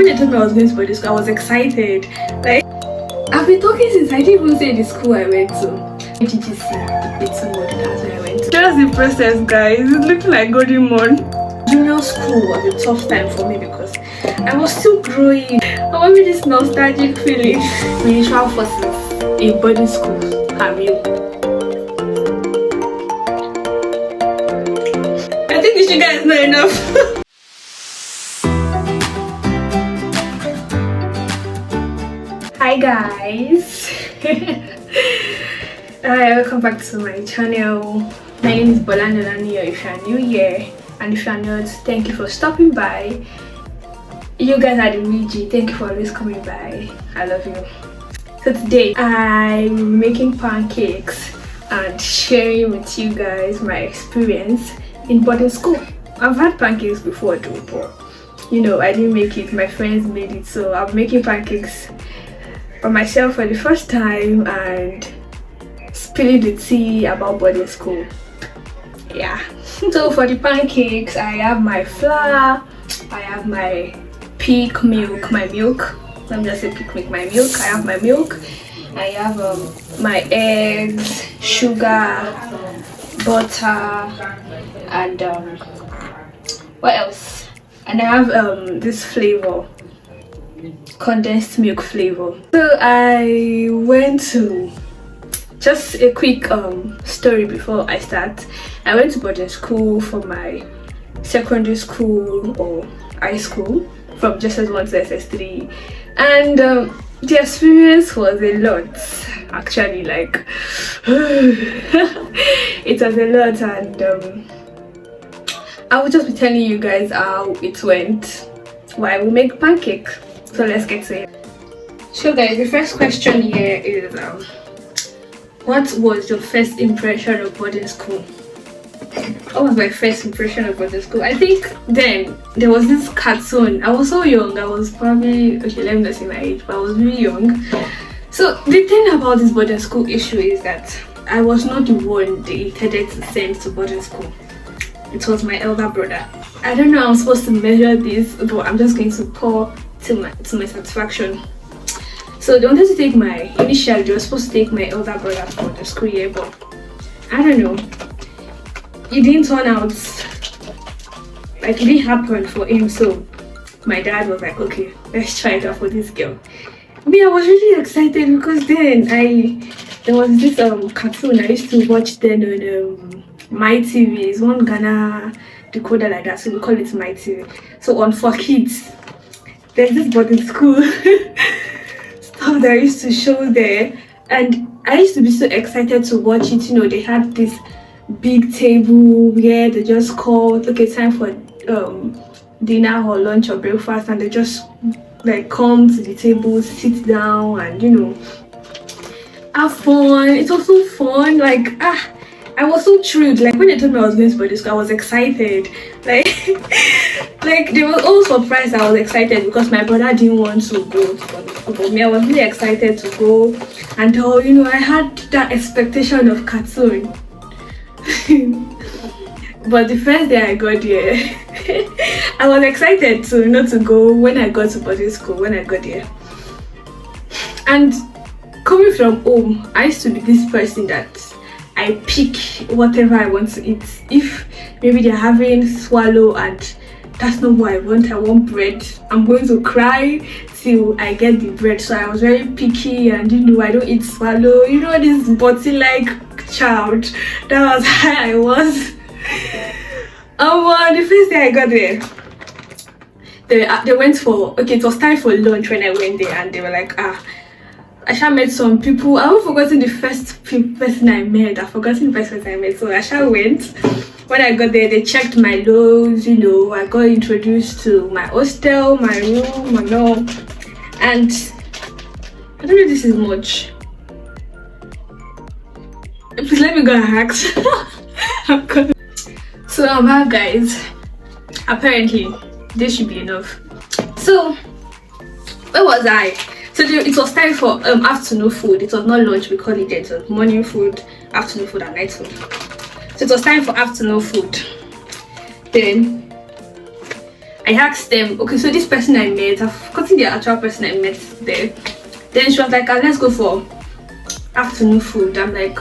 when they told me I was going to boarding school, I was excited. Like, I've been talking since I didn't even say the school I went to. GGC, it's that's where I went to. Just the process, guys. It's looking like golden morn. Junior school was a tough time for me because I was still growing. I want me this nostalgic feeling. Spiritual forces in boarding school are real. I think the sugar is not enough. Hi guys. Welcome back to my channel. My name is Bolanolani. If you are new here, and if you are not, thank you for stopping by. You guys are the Ouija. Thank you for always coming by. I love you. So today I'm making pancakes and sharing with you guys my experience in boarding school. I've had pancakes before though, but you know, I didn't make it. My friends made it, so I'm making pancakes for myself for the first time and spilling the tea about boarding school. Yeah. So for the pancakes, I have my flour, I have my peak milk, my milk. Let me just say peak milk, my milk. I have my milk. I have my eggs, sugar, butter, and what else? And I have this flavor, condensed milk flavor. So I went to, just a quick story before I start. I went to boarding school for my secondary school or high school, from JSS1 to SS3, and the experience was a lot actually. Like it was a lot, and I will just be telling you guys how it went while we make pancake. So let's get to it. So guys, the first question here is what was your first impression of boarding school? What was my first impression of boarding school? I think then there was this cartoon. I was so young. I was probably, okay, let me not say my age, but I was really young. So the thing about this boarding school issue is that I was not the one they intended to send to boarding school. It was my elder brother. I don't know how I'm supposed to measure this, but I'm just going to pour to my satisfaction. So they wanted to take initially they were supposed to take my elder brother for the school year, but I don't know, it didn't turn out, like it didn't happen for him. So my dad was like, okay, let's try it out for this girl. Me, I was really excited because then there was this cartoon I used to watch then on My TV. It's one Ghana decoder like that, so we call it My TV. So on For Kids, there's this boarding school stuff that I used to show there, and I used to be so excited to watch it. You know, they had this big table where they just called, okay, time for dinner or lunch or breakfast, and they just like come to the table, sit down, and you know, have fun. It was so fun. Like I was so thrilled. Like when they told me I was going to boarding school, I was excited. Like like they were all surprised I was excited because my brother didn't want to go to boarding school, but me, I was really excited to go. And you know, I had that expectation of cartoon. But the first day I got there, I was excited to not to go when I got to boarding school, when I got there. And coming from home, I used to be this person that I pick whatever I want to eat. If maybe they're having swallow and that's not what I want bread, I'm going to cry till I get the bread. So I was very picky, and you know, I don't eat swallow. You know, this butty like child. That was how I was. The first day I got there, they went for, okay, it was time for lunch when I went there, and they were like, Asha met some people. I've forgotten the first person I met. So Asha went. When I got there, they checked my loads, you know, I got introduced to my hostel, my room, my all. And I don't know if this is much. Please let me go and ask. So guys, apparently this should be enough. So where was I? So it was time for afternoon food. It was not lunch, we call it. It was morning food, afternoon food, and night food. So it was time for afternoon food. Then I asked them, okay, so this person I met, I've forgotten the actual person I met there. Then she was like, let's go for afternoon food. I'm like,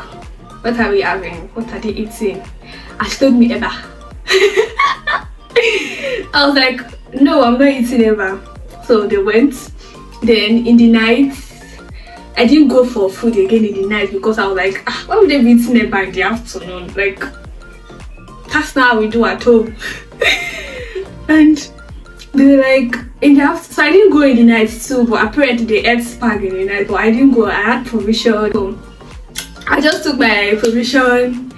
what are we having? What are they eating? And she told me Eba. I was like, no, I'm not eating Eba. So they went. Then in the night, I didn't go for food again in the night because I was like, why would they be eating Eba in the afternoon? Like, that's not how we do at home. And they were like, in the afternoon, so I didn't go in the night too, but apparently they ate spag in the night, but I didn't go. I had provision. So I just took my provision,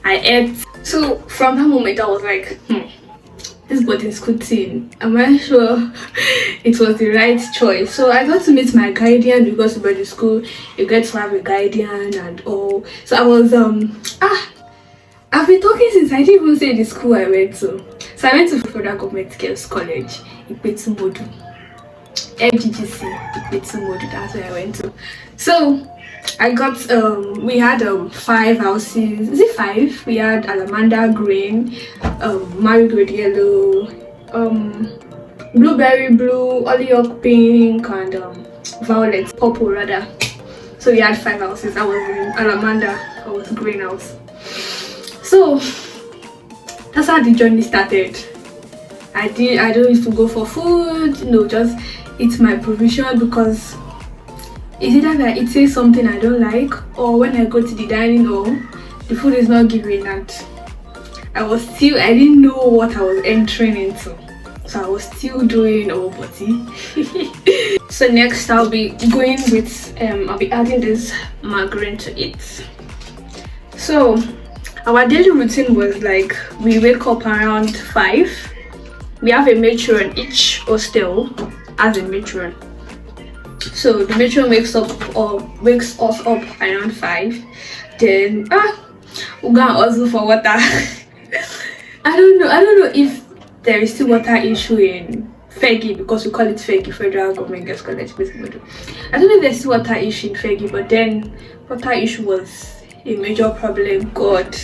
I ate. So from that moment I was like, this boarding school thing, am I sure it was the right choice? So I got to meet my guardian because boarding school you get to have a guardian and all. So I was I've been talking since I didn't even say the school I went to. So I went to Federal Government Girls College, Ipetu Modu, FGGC, Ipetu Modu. That's where I went to. So I got we had 5 houses. Is it 5? We had Alamander Green, Marigold Yellow, Blueberry Blue, Hollyhock Pink, and Violet Purple rather. So we had 5 houses. I was in Alamander, I was Green House. So that's how the journey started. I don't used to go for food, no, just eat my provision because it's either that I eat something I don't like, or when I go to the dining hall, the food is not giving, and I didn't know what I was entering into. So I was still doing all body. So next I'll be going with I'll be adding this margarine to it. So our daily routine was like, we wake up around 5. We have a matron. Each hostel has a matron. So the matron wakes us up around 5. Then we're gonna hustle for water. I don't know if there is still water issue in Fegi, because we call it Fegi, Federal Government Girls College. I don't know if there's still water issue in Fegi, but then water issue was a major problem. God.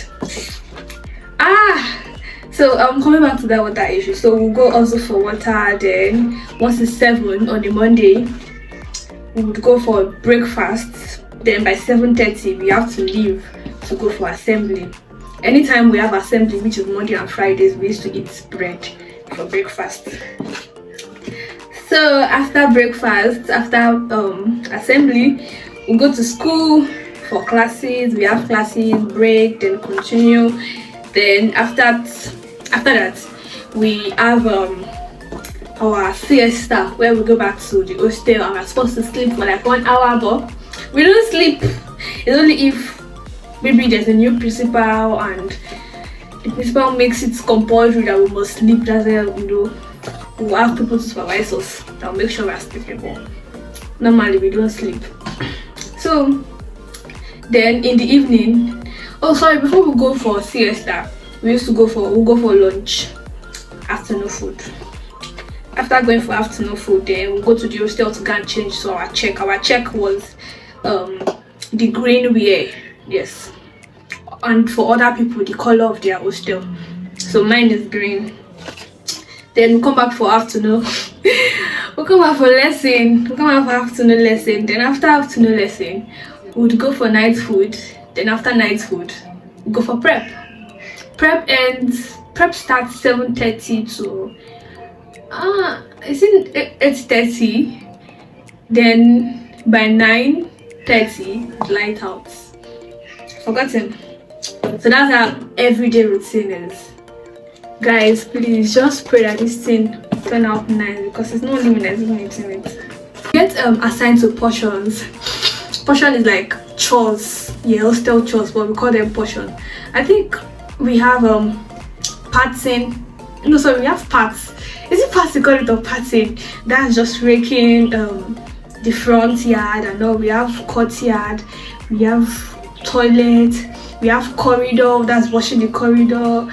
So I'm coming back to that water issue. So we'll go also for water. Then once it's 7 on the Monday, we would go for breakfast. Then by 7:30 we have to leave to go for assembly. Anytime we have assembly, which is Monday and Fridays, we used to eat bread for breakfast. So after breakfast, after assembly, we go to school for classes. We have classes, break, then continue. Then after that we have our siesta, where we go back to the hostel and we're supposed to sleep for like 1 hour, but we don't sleep. It's only if maybe there's a new principal and the principal makes it compulsory that we must sleep. That's why we'll have people to supervise us that will make sure we're sleeping, but normally we don't sleep. So then in the evening, before we go for siesta, we'll go for lunch, afternoon food. After going for afternoon food, then we'll go to the hostel to go and change. So our check was the green wear, yes, and for other people the color of their hostel. So mine is green. Then we come back for afternoon. We'll come back for lesson. We'll come back for afternoon lesson. Then after afternoon lesson, we would go for night food. Then after night food, we go for prep. Prep starts 7:30 to it's in 8:30. Then by 9:30 light out. Forgotten. So that's our everyday routine is. Guys, please just pray that this thing turn out nice, because it's not only there's anything in it. Get assigned to portions. Portion is like chores, yeah, hostel chores, but we call them portion. I think we have parting. No, sorry, we have parts. Is it parts? We call it or parting? That's just raking the front yard and all. We have courtyard, we have toilet, we have corridor, that's washing the corridor.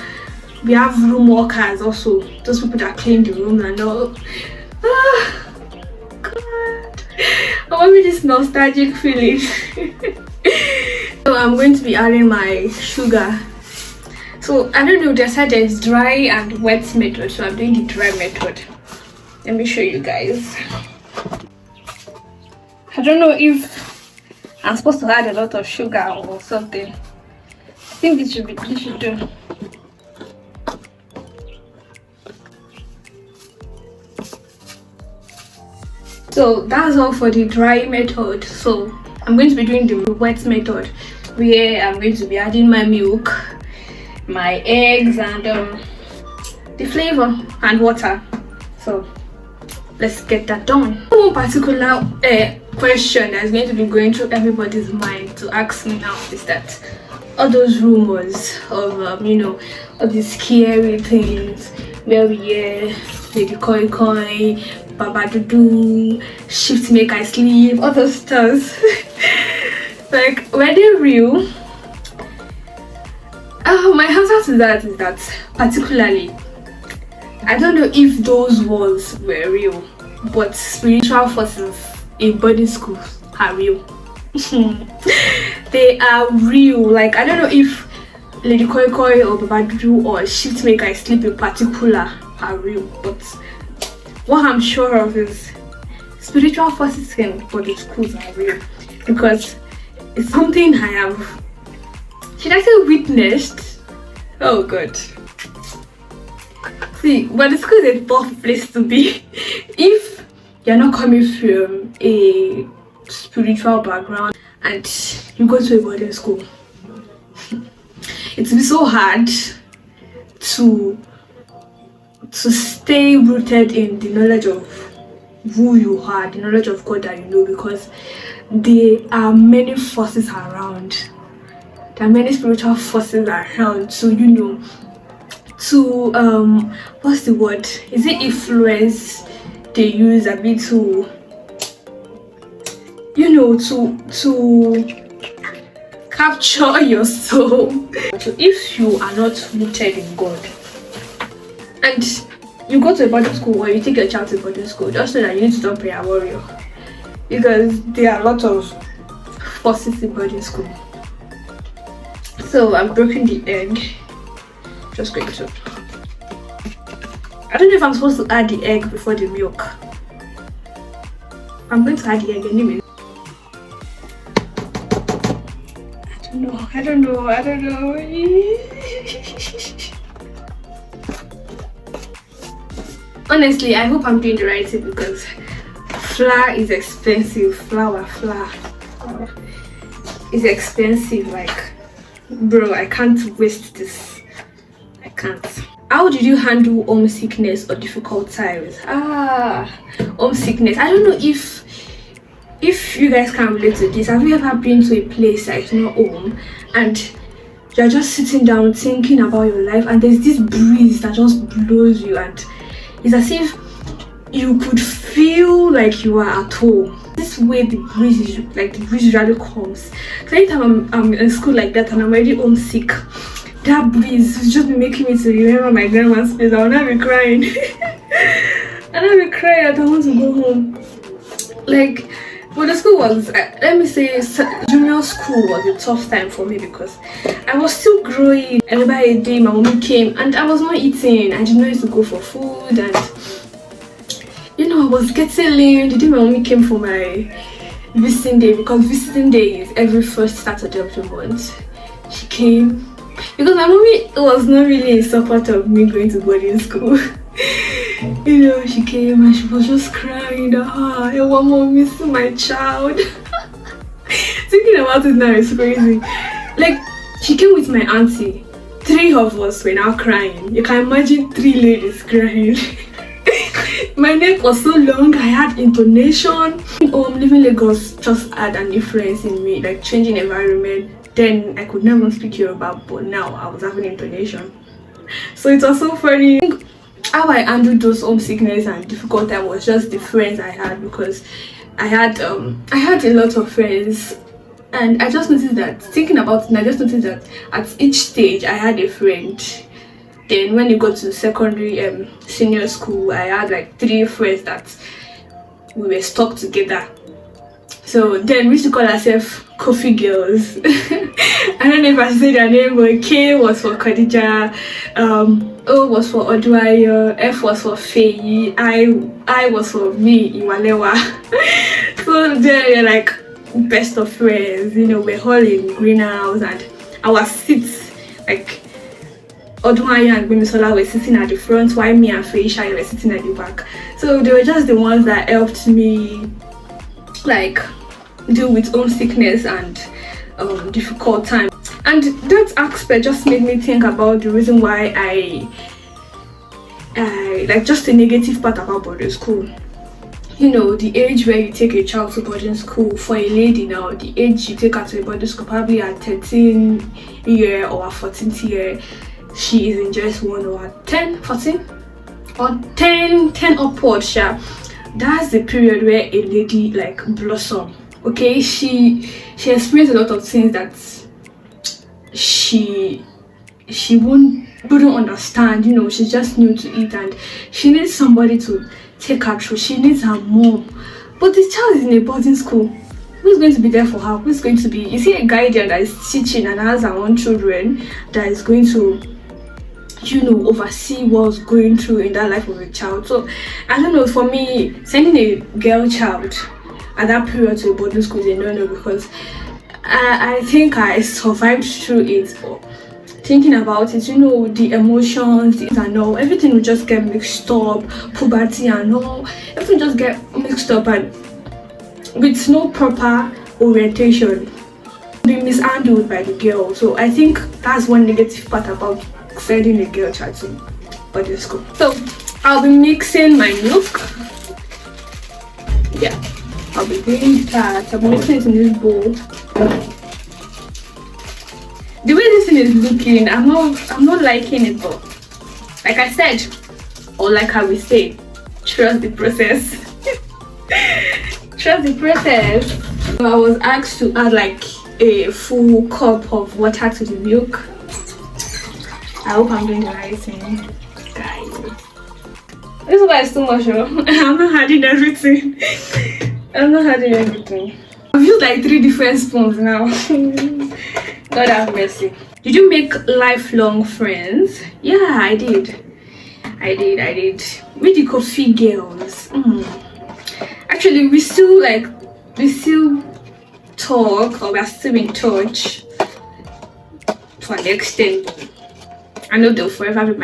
We have room workers also, those people that clean the room and all. God, I want me this nostalgic feeling. So I'm going to be adding my sugar. So I don't know, they said there's dry and wet method, so I'm doing the dry method. Let me show you guys. I don't know if I'm supposed to add a lot of sugar or something. I think this should do. So that's all for the dry method. So I'm going to be doing the wet method, where I'm going to be adding my milk, my eggs, and the flavor and water. So let's get that done. One particular question that's going to be going through everybody's mind to ask me now is that all those rumors of you know, of these scary things where we hear Lady Koi Koi, Baba Dudu, shift make I sleep, all those stuff. Like, were they real? My answer to that is that particularly I don't know if those words were real, but spiritual forces in boarding schools are real. They are real. Like, I don't know if Lady Koi Koi or Baba Dudu or shift make I sleep in particular are real, but what I'm sure of is spiritual forces in boarding schools are real, because it's something I have, should I say, witnessed? Oh god. See, but the school is a tough place to be if you're not coming from a spiritual background and you go to a boarding school. It's so hard to stay rooted in the knowledge of who you are, the knowledge of God that you know, because there are many forces around. There are many spiritual forces around. So, you know, to what's the word? Is it influence they use a bit to, you know, to capture your soul. So if you are not rooted in God and you go to a boarding school or you take your child to a boarding school, just know that you need to turn prayer warrior, because there are a lot of forces in boarding school. So I'm breaking the egg. Just going to, I don't know if I'm supposed to add the egg before the milk. I'm going to add the egg anyway. I don't know. Honestly, I hope I'm doing the right thing, because flour is expensive. Flour is expensive. Like, bro, I can't waste this. I can't. How did you handle homesickness or difficult times? Homesickness. I don't know if you guys can relate to this. Have you ever been to a place that is not home and you're just sitting down thinking about your life, and there's this breeze that just blows you, and it's as if you could feel like you are at home? This way the breeze is like, the breeze usually comes. So anytime I'm in school like that and I'm already homesick, that breeze is just making me to remember my grandma's place. I'll not be crying. I'll not be crying. I don't want to go home. Like, well, the school was, let me say, junior school was a tough time for me, because I was still growing. I remember a day my mommy came and I was not eating. I didn't know to go for food, and you know, I was getting lean. The day my mommy came for my visiting day, because visiting day is every first Saturday of the month, she came. Because my mommy was not really in support of me going to boarding school. You know, she came and she was just crying. I want more, missing my child. Thinking about it now is crazy. Like, she came with my auntie. 3 of us were now crying. You can imagine 3 ladies crying. My neck was so long, I had intonation. Living Lagos just had an influence in me, like changing environment. Then I could never speak Yoruba, but now I was having intonation. So it was so funny. How I handled those homesickness and difficult time was just the friends I had, because I had a lot of friends, and I just noticed that, thinking about it, I just noticed that at each stage I had a friend. Then when you go to secondary, senior school, I had like 3 friends that we were stuck together. So then we used to call ourselves Coffee Girls. I don't know if I said their name, but K was for Khadija, O was for Oduayo, F was for Faye, I was for me, Iwalewa. So they're like best of friends, you know, we're all in greenhouse, and our seats, like Oduayo and Bimisola were sitting at the front, while me and Faisha were sitting at the back. So they were just the ones that helped me like deal with homesickness and difficult time. And that aspect just made me think about the reason why I like just the negative part about boarding school. You know, the age where you take a child to boarding school, for a lady now, the age you take her to a boarding school, probably at 13 year or 14th year, she is in just 1 or 10, 14 or 10 upwards. Yeah, that's the period where a lady like blossom. Okay, she experienced a lot of things that she wouldn't understand. You know, she's just new to it, and she needs somebody to take her through. She needs her mom. But the child is in a boarding school. Who's going to be there for her? Who's going to be, you see a guy there that is teaching and has her own children, that is going to, you know, oversee what's going through in that life of a child. So I don't know, for me, sending a girl child at that period to a boarding school is a no-no, because I think I survived through it. But thinking about it, you know, the emotions and all, everything will just get mixed up, puberty and all, everything just get mixed up, and with no proper orientation, be mishandled by the girl. So I think that's one negative part about sending a girl child to boarding school. So I'll be mixing my milk. Yeah, I'll be doing that. I'm mixing it in this bowl. The way this thing is looking, I'm not liking it, but like I said, or like how we say, trust the process. Trust the process. So I was asked to add like a full cup of water to the milk. I hope I'm doing the right thing, guys. This one is too much, oh. I'm not adding everything. I've used like 3 different spoons now. God have mercy. Did you make lifelong friends? Yeah, I did. With the coffee girls. Actually, we still talk, or we're still in touch to an extent. I know they'll forever be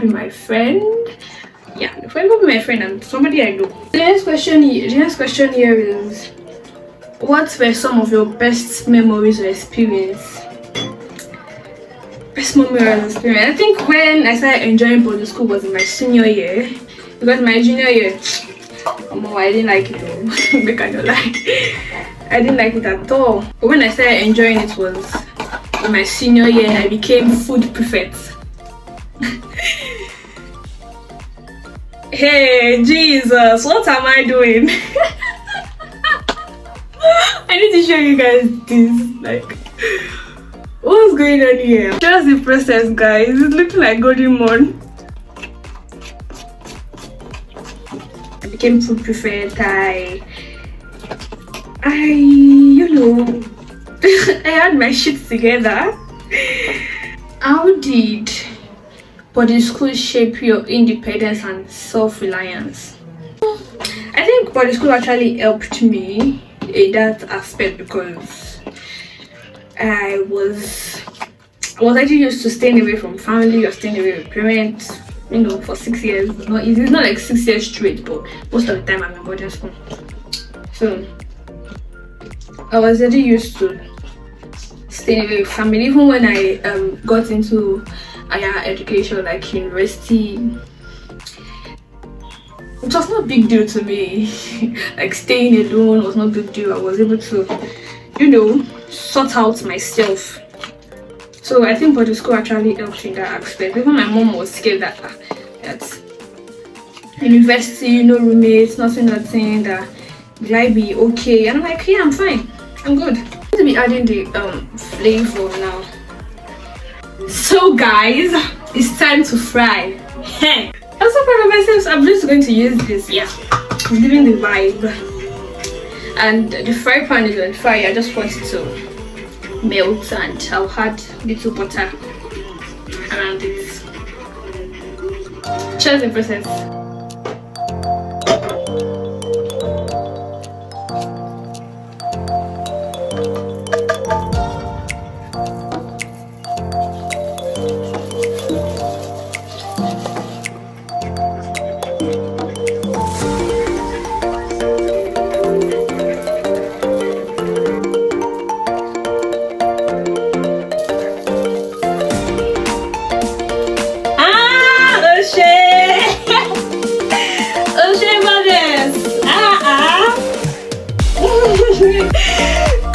my friend. Yeah, they'll forever be my friend and somebody I know. The next question here is, what were some of your best memories or experience? Best memory or experience? I think when I started enjoying boarding school was in my senior year, because my junior year, I didn't like it though. Make I don't lie. I didn't like it at all. But when I started enjoying it was in my senior year, and I became food prefect. Hey Jesus, what am I doing? I need to show you guys this. Like, what's going on here? Just the process, guys. It's looking like golden morn. I became food prefect. I you know, I had my shit together. How did boarding school shape your independence and self-reliance? I think boarding school actually helped me in that aspect, because I was actually used to staying away from family or staying away with parents, you know, for 6 years. It's not easy. It's not like 6 years straight, but most of the time I'm in boarding school. So I was already used to staying away with family. Even when I got into higher education, like university, it was not a big deal to me. Like staying alone was not a big deal. I was able to, you know, sort out myself. So I think boarding school actually helped in that aspect. Even my mom was scared that university, no roommates, nothing, that will I be okay? And I'm like, yeah, I'm fine. I'm good. I'm going to be adding the flavor now. So guys, it's time to fry. I'm so proud of myself. So I'm just going to use this. Yeah, it's giving the vibe. And the fry pan is on fire. I just want it to melt, and I'll add little butter around it. Trust the process.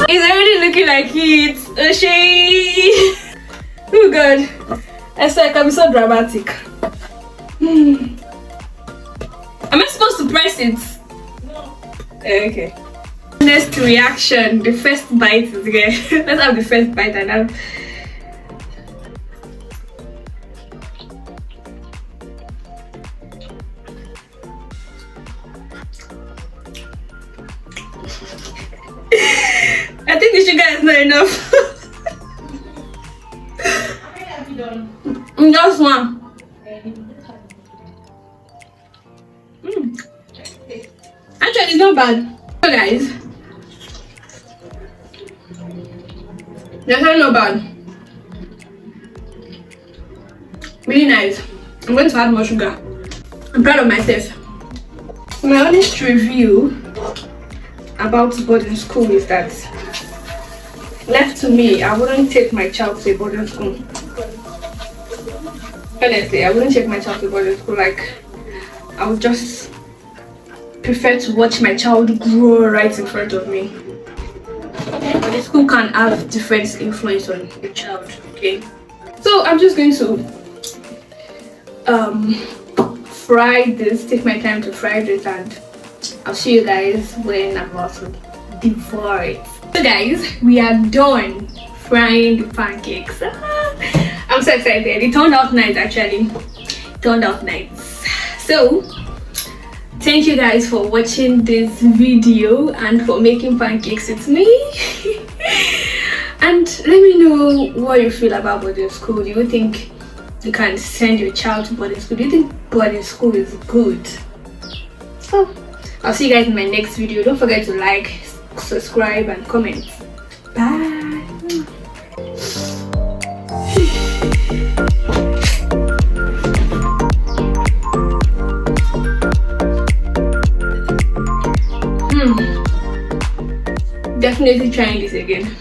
It's already looking like it. O'Shea. Oh god. I swear I can be so dramatic. Am I supposed to press it? No. Okay. Next reaction. The first bite is good. Let's have the first bite and now. I think the sugar is not enough. How many have you done? Just one. Actually, it's not bad. So guys, that's not bad. Really nice. I'm going to add more sugar. I'm proud of myself. My honest review about boarding school is that, left to me, I wouldn't take my child to a boarding school. Honestly, I wouldn't take my child to a boarding school. Like, I would just prefer to watch my child grow right in front of me. But the school can have different influence on the child, okay? So I'm just going to fry this, take my time to fry this, and I'll see you guys when I'm about to devour it. So guys, we are done frying the pancakes. I'm so excited. It turned out nice actually. It turned out nice. So thank you guys for watching this video and for making pancakes with me. And let me know what you feel about boarding school. Do you think you can send your child to boarding school? Do you think boarding school is good? So I'll see you guys in my next video. Don't forget to like, subscribe and comment. Bye. Definitely trying this again.